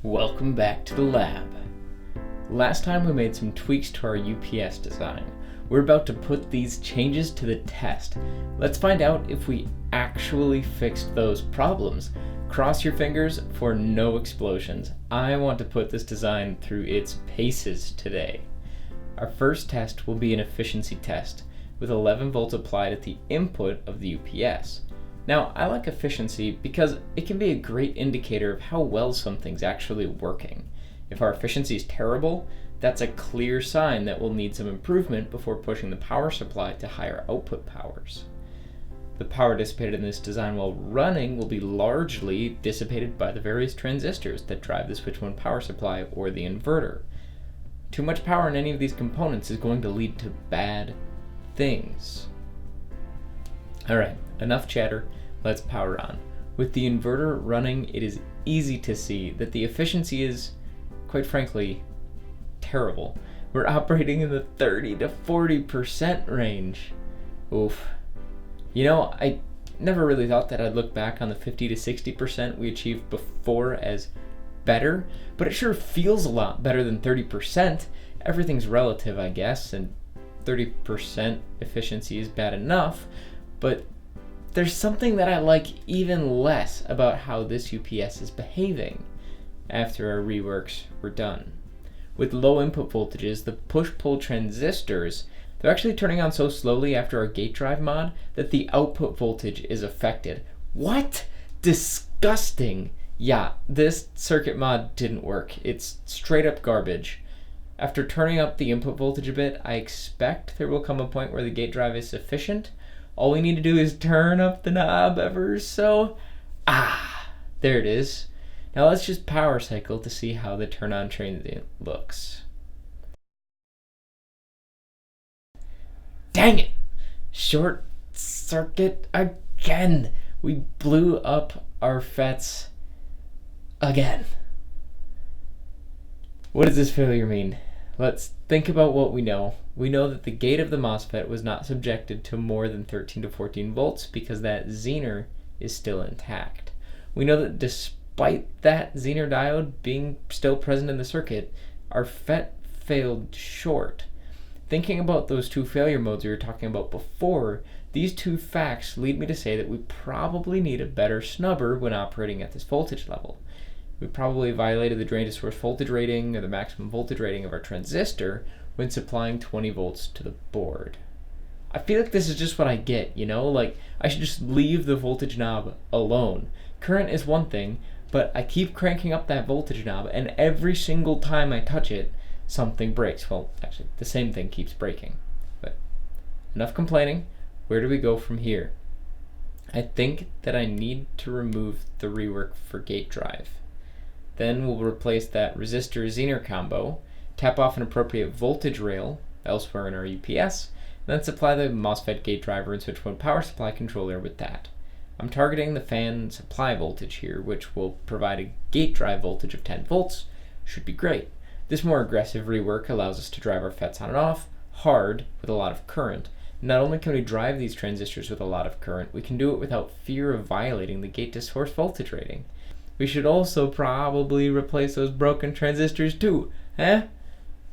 Welcome back to the lab. Last time we made some tweaks to our UPS design. We're about to put these changes to the test. Let's find out if we actually fixed those problems. Cross your fingers for no explosions. I want to put this design through its paces today. Our first test will be an efficiency test with 11 volts applied at the input of the UPS. Now, I like efficiency because it can be a great indicator of how well something's actually working. If our efficiency is terrible, that's a clear sign that we'll need some improvement before pushing the power supply to higher output powers. The power dissipated in this design while running will be largely dissipated by the various transistors that drive the switch mode power supply or the inverter. Too much power in any of these components is going to lead to bad things. Alright, enough chatter, let's power on. With the inverter running, it is easy to see that the efficiency is, quite frankly, terrible. We're operating in the 30 to 40% range. Oof. You know, I never really thought that I'd look back on the 50 to 60% we achieved before as better, but it sure feels a lot better than 30%. Everything's relative, I guess, and 30% efficiency is bad enough, but there's something that I like even less about how this UPS is behaving after our reworks were done. With low input voltages, the push-pull transistors, they're actually turning on so slowly after our gate drive mod that the output voltage is affected. What? Disgusting! Yeah, this circuit mod didn't work. It's straight up garbage. After turning up the input voltage a bit, I expect there will come a point where the gate drive is sufficient. All we need to do is turn up the knob ever so. There it is. Now let's just power cycle to see how the turn on transient looks. Dang it! Short circuit again! We blew up our FETs again. What does this failure mean? Let's think about what we know. We know that the gate of the MOSFET was not subjected to more than 13 to 14 volts because that Zener is still intact. We know that despite that Zener diode being still present in the circuit, our FET failed short. Thinking about those two failure modes we were talking about before, these two facts lead me to say that we probably need a better snubber when operating at this voltage level. We probably violated the drain to source voltage rating or the maximum voltage rating of our transistor when supplying 20 volts to the board. I feel like this is just what I get, you know? Like, I should just leave the voltage knob alone. Current is one thing, but I keep cranking up that voltage knob, and every single time I touch it, something breaks. Well, actually, the same thing keeps breaking. But enough complaining. Where do we go from here? I think that I need to remove the rework for gate drive. Then we'll replace that resistor-Zener combo, tap off an appropriate voltage rail elsewhere in our UPS, and then supply the MOSFET gate driver and switch mode power supply controller with that. I'm targeting the fan supply voltage here, which will provide a gate drive voltage of 10 volts. Should be great. This more aggressive rework allows us to drive our FETs on and off, hard, with a lot of current. Not only can we drive these transistors with a lot of current, we can do it without fear of violating the gate to source voltage rating. We should also probably replace those broken transistors too, eh?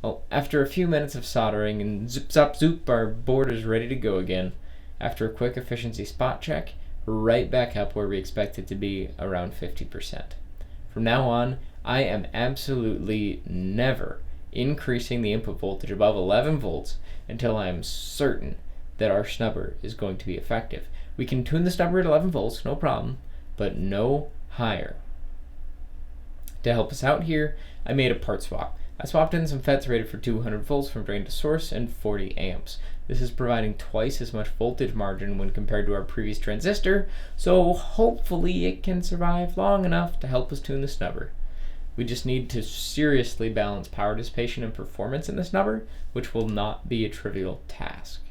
Well, after a few minutes of soldering and zip zop zoop, our board is ready to go again. After a quick efficiency spot check, we're right back up where we expect it to be, around 50%. From now on, I am absolutely never increasing the input voltage above 11 volts until I am certain that our snubber is going to be effective. We can tune the snubber at 11 volts, no problem, but no higher. To help us out here, I made a part swap. I swapped in some FETs rated for 200 volts from drain to source and 40 amps. This is providing twice as much voltage margin when compared to our previous transistor, so hopefully it can survive long enough to help us tune the snubber. We just need to seriously balance power dissipation and performance in the snubber, which will not be a trivial task.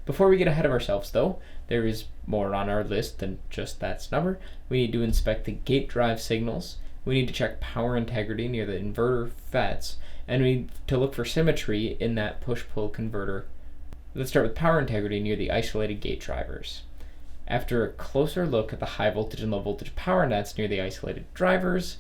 Before we get ahead of ourselves though, there is more on our list than just that snubber. We need to inspect the gate drive signals. We need to check power integrity near the inverter FETs, and we need to look for symmetry in that push-pull converter. Let's start with power integrity near the isolated gate drivers. After a closer look at the high voltage and low voltage power nets near the isolated drivers,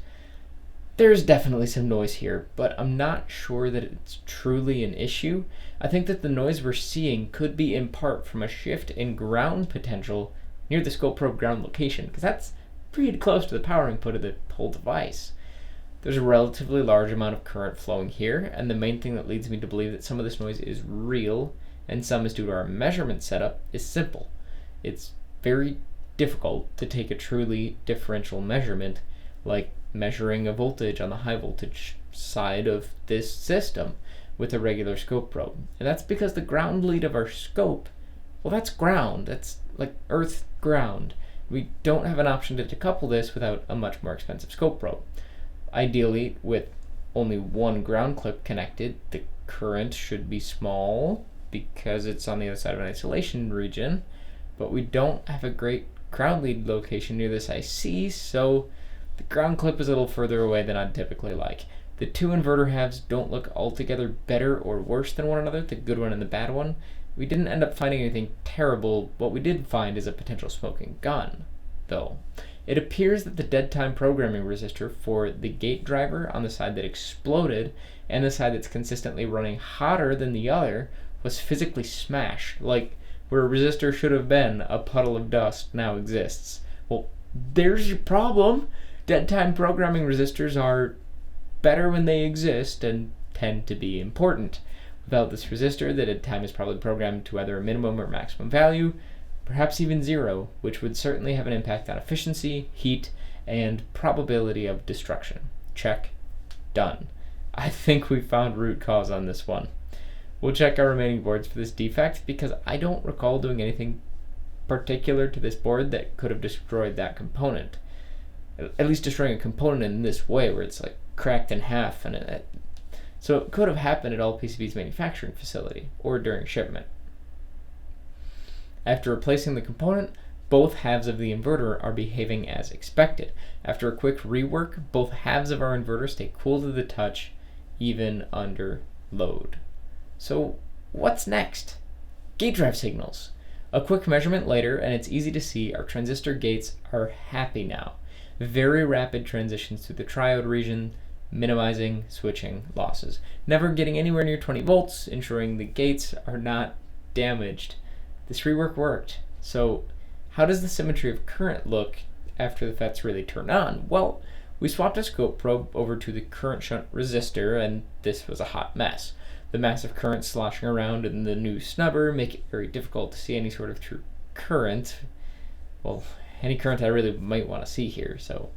There's definitely some noise here, but I'm not sure that it's truly an issue. I think that the noise we're seeing could be in part from a shift in ground potential near the scope probe ground location, because that's pretty close to the power input of the whole device. There's a relatively large amount of current flowing here, and the main thing that leads me to believe that some of this noise is real and some is due to our measurement setup is simple. It's very difficult to take a truly differential measurement, like measuring a voltage on the high voltage side of this system with a regular scope probe. And that's because the ground lead of our scope, well, that's ground. That's like earth ground. We don't have an option to decouple this without a much more expensive scope probe. Ideally, with only one ground clip connected, the current should be small because it's on the other side of an isolation region, but we don't have a great ground lead location near this IC, so the ground clip is a little further away than I'd typically like. The two inverter halves don't look altogether better or worse than one another, the good one and the bad one. We didn't end up finding anything terrible. What we did find is a potential smoking gun, though. It appears that the dead time programming resistor for the gate driver on the side that exploded and the side that's consistently running hotter than the other was physically smashed. Like where a resistor should have been, a puddle of dust now exists. Well, there's your problem. Dead time programming resistors are better when they exist and tend to be important. Without this resistor, the dead time is probably programmed to either a minimum or maximum value, perhaps even 0, which would certainly have an impact on efficiency, heat, and probability of destruction. Check. Done. I think we found root cause on this one. We'll check our remaining boards for this defect because I don't recall doing anything particular to this board that could have destroyed that component. At least destroying a component in this way where it's like cracked in half, and so it could have happened at All PCB's manufacturing facility or during shipment. After replacing the component, both halves of the inverter are behaving as expected. After a quick rework, both halves of our inverter stay cool to the touch, even under load. So what's next? Gate drive signals. A quick measurement later, and it's easy to see our transistor gates are happy now. Very rapid transitions through the triode region, minimizing switching losses. Never getting anywhere near 20 volts, ensuring the gates are not damaged. This rework worked. So how does the symmetry of current look after the FETs really turn on? Well, we swapped a scope probe over to the current shunt resistor, and this was a hot mess. The massive current sloshing around in the new snubber make it very difficult to see any sort of true current. Well, any current I really might want to see here, so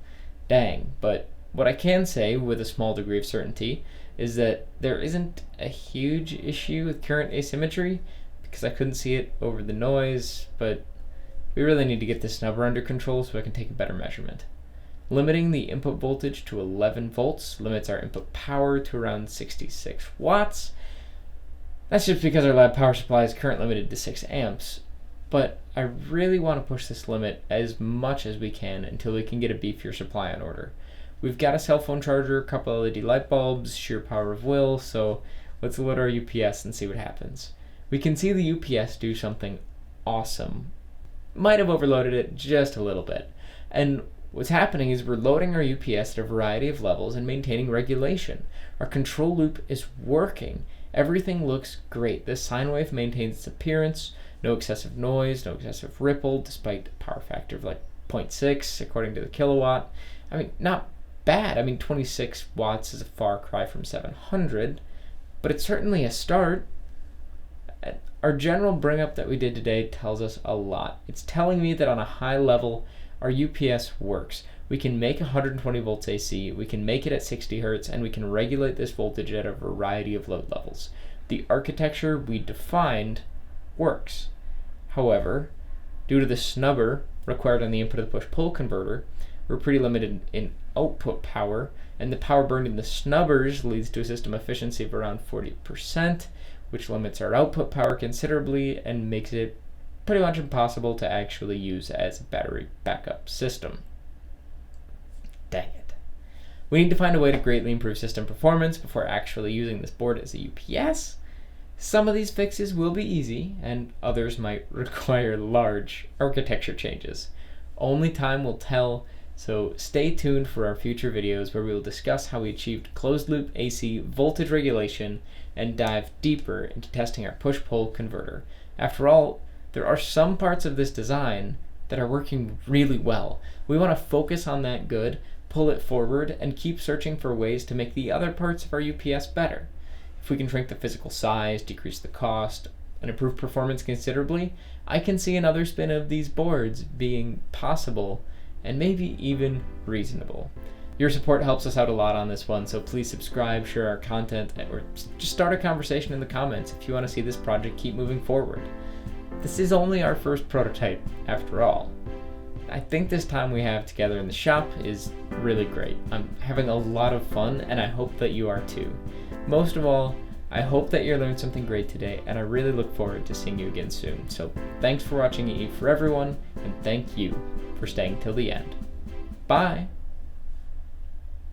dang. But what I can say with a small degree of certainty is that there isn't a huge issue with current asymmetry because I couldn't see it over the noise, but we really need to get this snubber under control so I can take a better measurement. Limiting the input voltage to 11 volts limits our input power to around 66 watts. That's just because our lab power supply is current limited to 6 amps, but I really want to push this limit as much as we can until we can get a beefier supply on order. We've got a cell phone charger, a couple LED light bulbs, sheer power of will, so let's load our UPS and see what happens. We can see the UPS do something awesome. Might have overloaded it just a little bit. And what's happening is we're loading our UPS at a variety of levels and maintaining regulation. Our control loop is working. Everything looks great. This sine wave maintains its appearance, no excessive noise, no excessive ripple, despite a power factor of like 0.6 according to the kilowatt. I mean, not bad. I mean, 26 watts is a far cry from 700, but it's certainly a start. Our general bring up that we did today tells us a lot. It's telling me that on a high level, our UPS works. We can make 120 volts AC, we can make it at 60 hertz, and we can regulate this voltage at a variety of load levels. The architecture we defined works. However, due to the snubber required on the input of the push-pull converter, we're pretty limited in output power, and the power burned in the snubbers leads to a system efficiency of around 40%, which limits our output power considerably and makes it pretty much impossible to actually use as a battery backup system. Dang it. We need to find a way to greatly improve system performance before actually using this board as a UPS. Some of these fixes will be easy, and others might require large architecture changes. Only time will tell. So stay tuned for our future videos where we will discuss how we achieved closed-loop AC voltage regulation and dive deeper into testing our push-pull converter. After all, there are some parts of this design that are working really well. We want to focus on that good, pull it forward, and keep searching for ways to make the other parts of our UPS better. If we can shrink the physical size, decrease the cost, and improve performance considerably, I can see another spin of these boards being possible and maybe even reasonable. Your support helps us out a lot on this one, so please subscribe, share our content, or just start a conversation in the comments if you want to see this project keep moving forward. This is only our first prototype, after all. I think this time we have together in the shop is really great. I'm having a lot of fun, and I hope that you are too. Most of all, I hope that you learned something great today, and I really look forward to seeing you again soon. So thanks for watching EE for Everyone, and thank you for staying till the end. Bye!